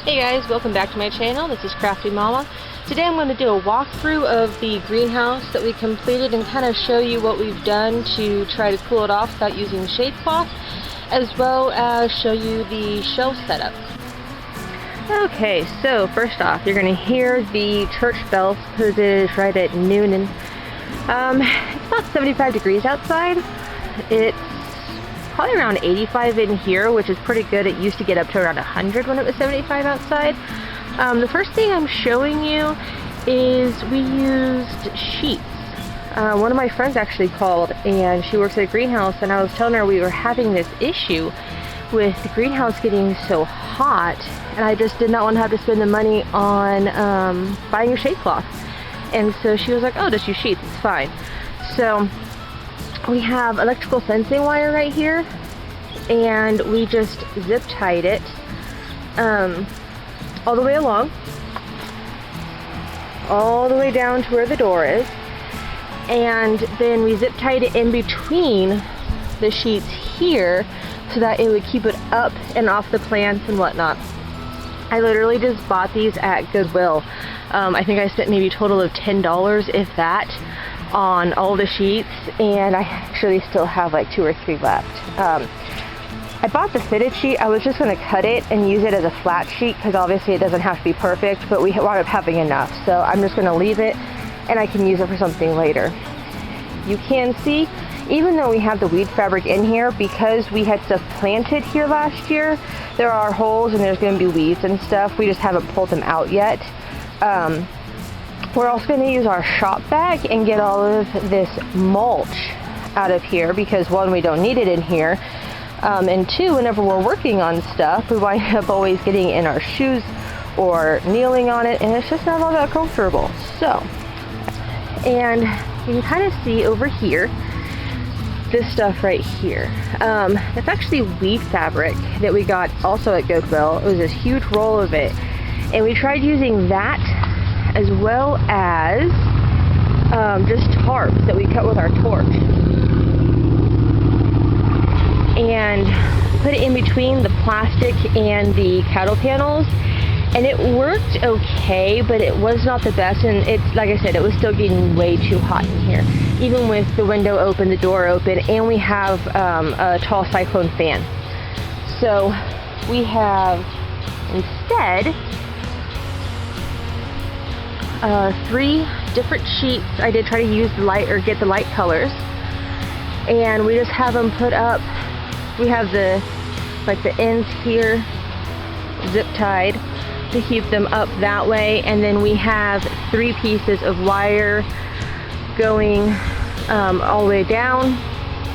Hey guys, welcome back to my channel. This is Crafty Mama. Today I'm going to do a walkthrough of the greenhouse that we completed and kind of show you what we've done to try to cool it off without using shade cloth, as well as show you the shelf setup. Okay, so first off, you're going to hear the church bells because it is right at noon, and it's about 75 degrees outside. It's probably around 85 in here, which is pretty good. It used to get up to around 100 when it was 75 outside. The first thing I'm showing you is we used sheets. One of my friends actually called, and she works at a greenhouse, and I was telling her we were having this issue with the greenhouse getting so hot, and I just did not want to have to spend the money on buying a shade cloth. And so she was like, oh, just use sheets, it's fine. So we have electrical fencing wire right here, and we just zip tied it all the way along, all the way down to where the door is, and then we zip tied it in between the sheets here so that it would keep it up and off the plants and whatnot. I literally just bought these at Goodwill. I think I spent maybe a total of $10, if that, on all the sheets, and I actually still have like 2 or 3 left. I bought the fitted sheet. I was just going to cut it and use it as a flat sheet because obviously it doesn't have to be perfect, but we wound up having enough, so I'm just going to leave it and I can use it for something later. You can see, even though we have the weed fabric in here, because we had stuff planted here last year, there are holes and there's going to be weeds and stuff. We just haven't pulled them out yet. We're also going to use our shop bag and get all of this mulch out of here because, one, we don't need it in here, and 2, whenever we're working on stuff, we wind up always getting in our shoes or kneeling on it, and it's just not all that comfortable. So, and you can kind of see over here this stuff right here. It's actually weed fabric that we got also at Goodwill. It was this huge roll of it, and we tried using that as well as just tarps that we cut with our torch, and put it in between the plastic and the cattle panels, and it worked okay, but it was not the best, and it's, like I said, it was still getting way too hot in here, even with the window open, the door open, and we have a tall cyclone fan. So we have instead 3 different sheets. I did try to use the light, or get the light colors, and we just have them put up. We have the ends here zip tied to keep them up that way, and then we have 3 pieces of wire going all the way down,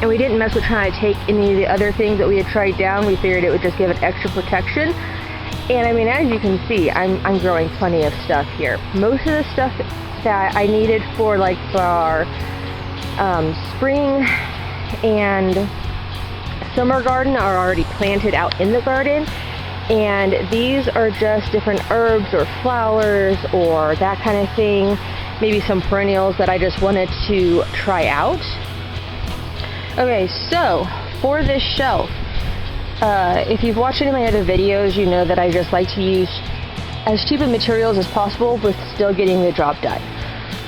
and we didn't mess with trying to take any of the other things that we had tried down. We figured it would just give it extra protection. And I mean, as you can see, I'm growing plenty of stuff here. Most of the stuff that I needed for like our spring and summer garden are already planted out in the garden, and these are just different herbs or flowers or that kind of thing, maybe some perennials that I just wanted to try out. Okay, so for this shelf, if you've watched any of my other videos, you know that I just like to use as cheap of materials as possible with still getting the job done.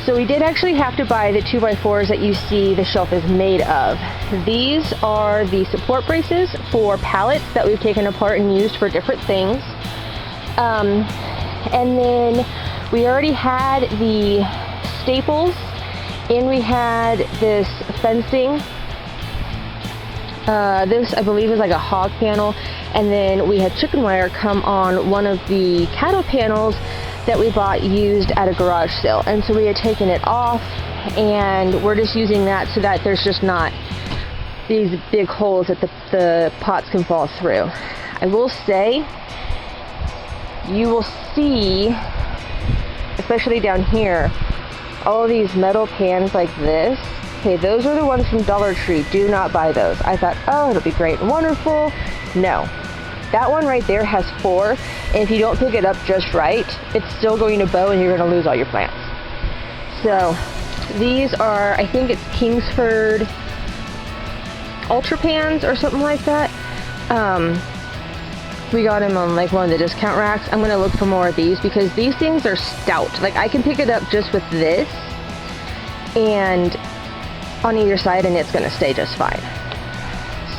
So we did actually have to buy the 2x4s that you see the shelf is made of. These are the support braces for pallets that we've taken apart and used for different things. And then we already had the staples, and we had this fencing. This, I believe, is like a hog panel, and then we had chicken wire come on one of the cattle panels that we bought used at a garage sale, and so we had taken it off, and we're just using that so that there's just not these big holes that the pots can fall through. I will say, you will see, especially down here, all of these metal pans like this. Okay, those are the ones from Dollar Tree. Do not buy those. I thought, oh, it'll be great and wonderful. No. That one right there has 4, and if you don't pick it up just right, it's still going to bow and you're going to lose all your plants. So these are, I think it's Kingsford Ultra Pans or something like that. We got them on like one of the discount racks. I'm gonna look for more of these because these things are stout. Like I can pick it up just with this and on either side and it's gonna stay just fine.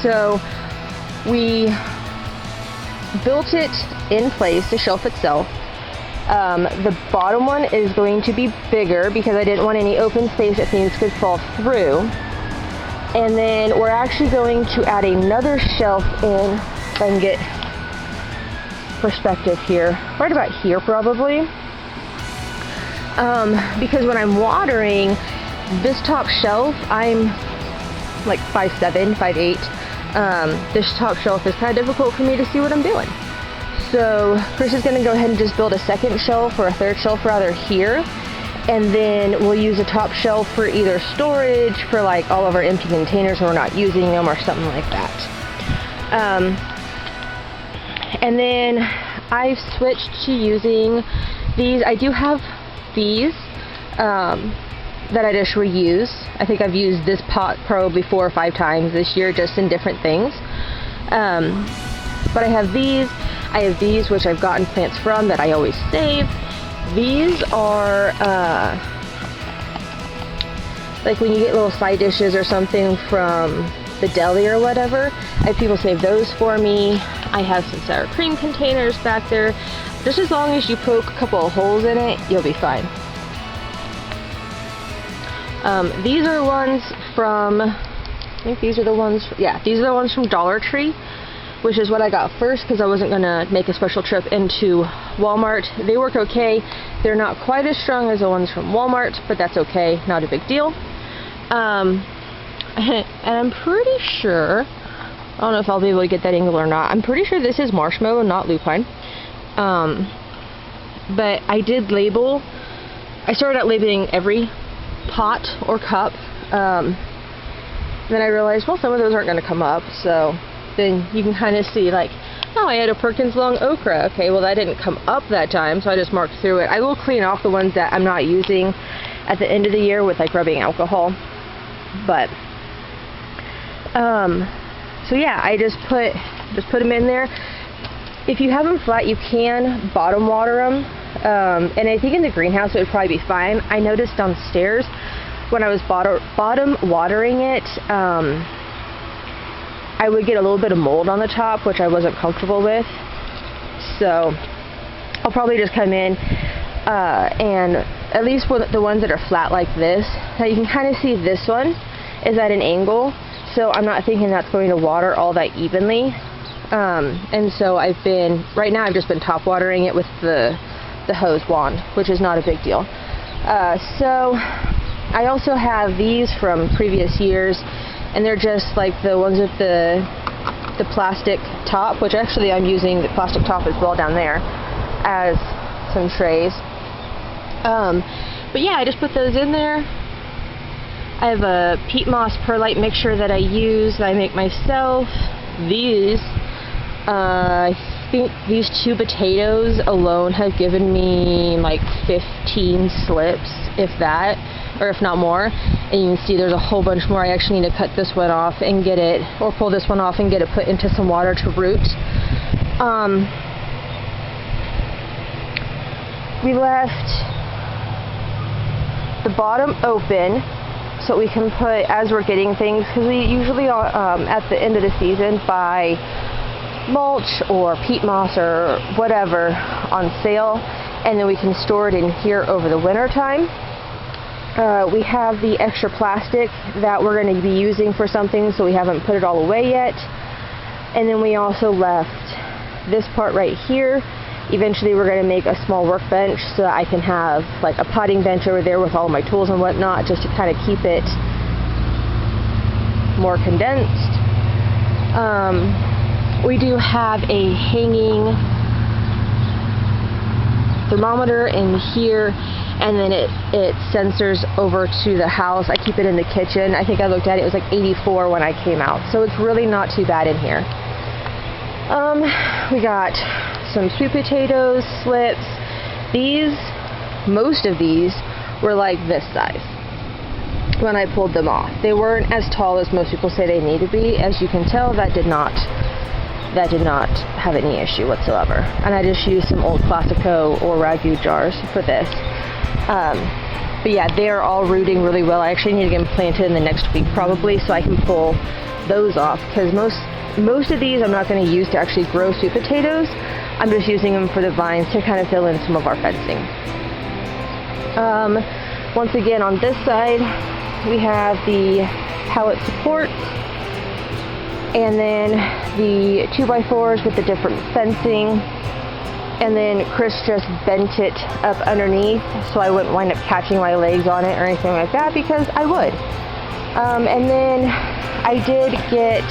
So we built it in place, the shelf itself. The bottom one is going to be bigger because I didn't want any open space that things could fall through. And then we're actually going to add another shelf in, if I can get perspective here, right about here probably. Because when I'm watering this top shelf, I'm like 5'7", 5'8". This top shelf is kind of difficult for me to see what I'm doing. So Chris is going to go ahead and just build a second shelf or a third shelf rather here. And then we'll use a top shelf for either storage for like all of our empty containers when we're not using them or something like that. And then I've switched to using these. I do have these that I just reuse. I think I've used this pot probably 4 or 5 times this year just in different things. But I have these. I have these which I've gotten plants from that I always save. These are like when you get little side dishes or something from the deli or whatever. I have people save those for me. I have some sour cream containers back there. Just as long as you poke a couple of holes in it, you'll be fine. These are ones from, I think these are the ones, yeah, these are the ones from Dollar Tree, which is what I got first because I wasn't gonna make a special trip into Walmart. They work okay. They're not quite as strong as the ones from Walmart, but that's okay, not a big deal. And I'm pretty sure, I don't know if I'll be able to get that angle or not. I'm pretty sure this is marshmallow, not lupine. But I did label, I started out labeling every pot or cup. Then I realized, well, some of those aren't going to come up, so then you can kind of see like, oh, I had a Perkins long okra. Okay, well that didn't come up that time, so I just marked through it. I will clean off the ones that I'm not using at the end of the year with like rubbing alcohol. But so yeah, I just put them in there. If you have them flat, you can bottom water them. And I think in the greenhouse it would probably be fine. I noticed downstairs when I was bottom watering it, I would get a little bit of mold on the top, which I wasn't comfortable with. So I'll probably just come in and at least for the ones that are flat like this. Now you can kind of see this one is at an angle, so I'm not thinking that's going to water all that evenly. And so right now I've just been top watering it with the hose wand, which is not a big deal. So I also have these from previous years, and they're just like the ones with the plastic top, which actually I'm using the plastic top as well down there as some trays. But yeah, I just put those in there. I have a peat moss perlite mixture that I use, that I make myself. These, I think these 2 potatoes alone have given me like 15 slips, if that, or if not more. And you can see there's a whole bunch more. I actually need to cut this one off and get it, or pull this one off and get it put into some water to root. We left the bottom open so we can put, as we're getting things, because we usually at the end of the season buy mulch or peat moss or whatever on sale, and then we can store it in here over the winter time. We have the extra plastic that we're going to be using for something, so we haven't put it all away yet. And then we also left this part right here. Eventually we're going to make a small workbench so that I can have like a potting bench over there with all my tools and whatnot, just to kind of keep it more condensed. We do have a hanging thermometer in here, and then it sensors over to the house. I keep it in the kitchen. I think I looked at it, it was like 84 when I came out, so it's really not too bad in here. We got some sweet potatoes, slips. Most of these were like this size when I pulled them off. They weren't as tall as most people say they need to be. As you can tell, that did not that did not have any issue whatsoever. And I just used some old Classico or Ragu jars for this. But yeah, they're all rooting really well. I actually need to get them planted in the next week probably, so I can pull those off, because most of these I'm not going to use to actually grow sweet potatoes. I'm just using them for the vines to kind of fill in some of our fencing. Once again, on this side we have the pallet supports, and then the 2x4s with the different fencing, and then Chris just bent it up underneath so I wouldn't wind up catching my legs on it or anything like that, because I would. And then I did get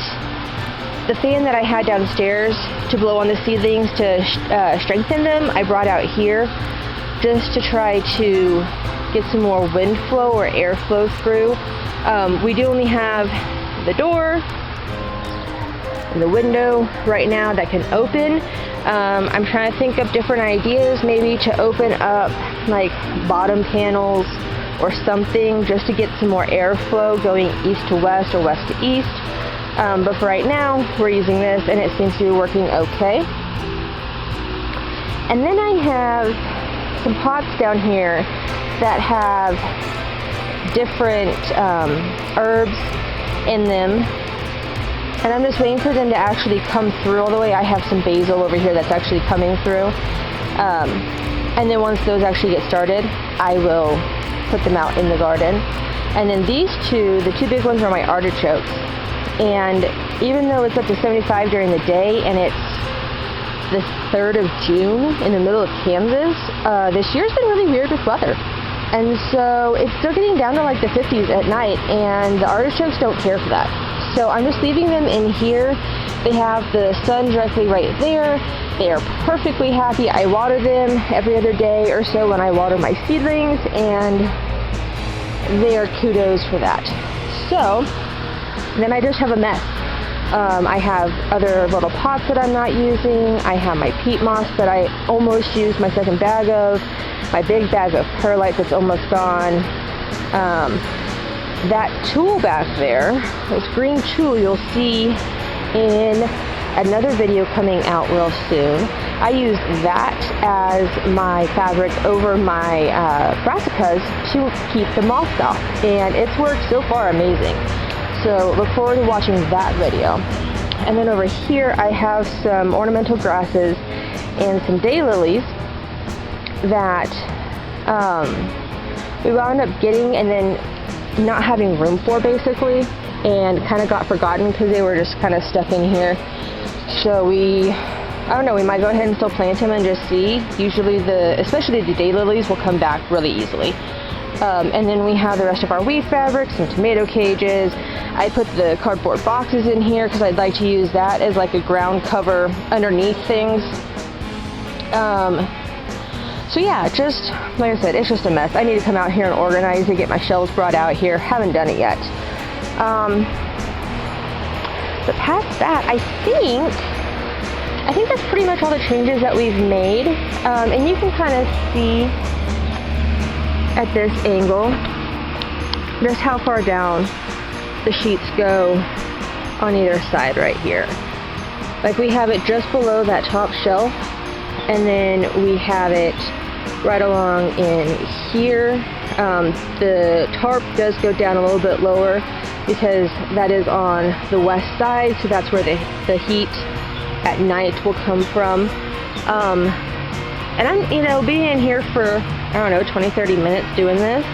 the fan that I had downstairs to blow on the seedlings to strengthen them. I brought out here just to try to get some more wind flow or air flow through. We do only have the door and the window right now that can open. I'm trying to think of different ideas, maybe to open up like bottom panels or something, just to get some more airflow going east to west or west to east. But for right now, we're using this and it seems to be working okay. And then I have some pots down here that have different herbs in them. And I'm just waiting for them to actually come through all the way. I have some basil over here that's actually coming through. And then once those actually get started, I will put them out in the garden. And then these two, the two big ones, are my artichokes. And even though it's up to 75 during the day and it's the 3rd of June in the middle of Kansas, this year's been really weird with weather. And so it's still getting down to like the 50s at night, and the artichokes don't care for that. So I'm just leaving them in here. They have the sun directly right there. They are perfectly happy. I water them every other day or so when I water my seedlings, and they are kudos for that. So then I just have a mess. I have other little pots that I'm not using. I have my peat moss that I almost used my second bag of. My big bag of perlite that's almost gone. That tulle back there, this green tulle, you'll see in another video coming out real soon. I use that as my fabric over my brassicas to keep the moths off, and it's worked so far amazing. So look forward to watching that video. And then over here I have some ornamental grasses and some daylilies that we wound up getting and then not having room for, basically, and kind of got forgotten because they were just kind of stuck in here. So I don't know, we might go ahead and still plant them and just see. Usually especially the daylilies will come back really easily. And then we have the rest of our weed fabric, some tomato cages. I put the cardboard boxes in here because I'd like to use that as like a ground cover underneath things. So yeah, just like I said, it's just a mess. I need to come out here and organize it, get my shelves brought out here. Haven't done it yet. But past that, I think that's pretty much all the changes that we've made. And you can kind of see at this angle just how far down the sheets go on either side right here. Like, we have it just below that top shelf, and then we have it right along in here. The tarp does go down a little bit lower because that is on the west side, so that's where the heat at night will come from. And I'm, being in here for, I don't know, 20-30 minutes doing this,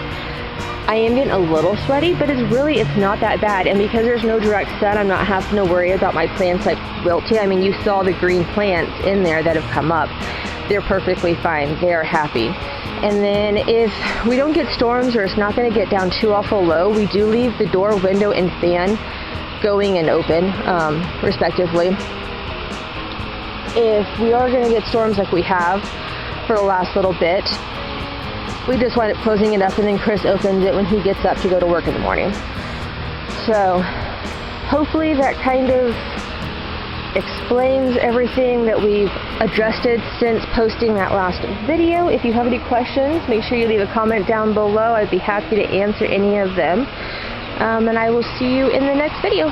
I am getting a little sweaty, but it's not that bad. And because there's no direct sun, I'm not having to worry about my plants like wilting. I mean, you saw the green plants in there that have come up. They're perfectly fine. They are happy. And then if we don't get storms or it's not going to get down too awful low, we do leave the door, window, and fan going and open, respectively. If we are going to get storms like we have for the last little bit, we just wind up closing it up, and then Chris opens it when he gets up to go to work in the morning. So hopefully that kind of explains everything that we've adjusted since posting that last video. If you have any questions, make sure you leave a comment down below. I'd be happy to answer any of them. And I will see you in the next video.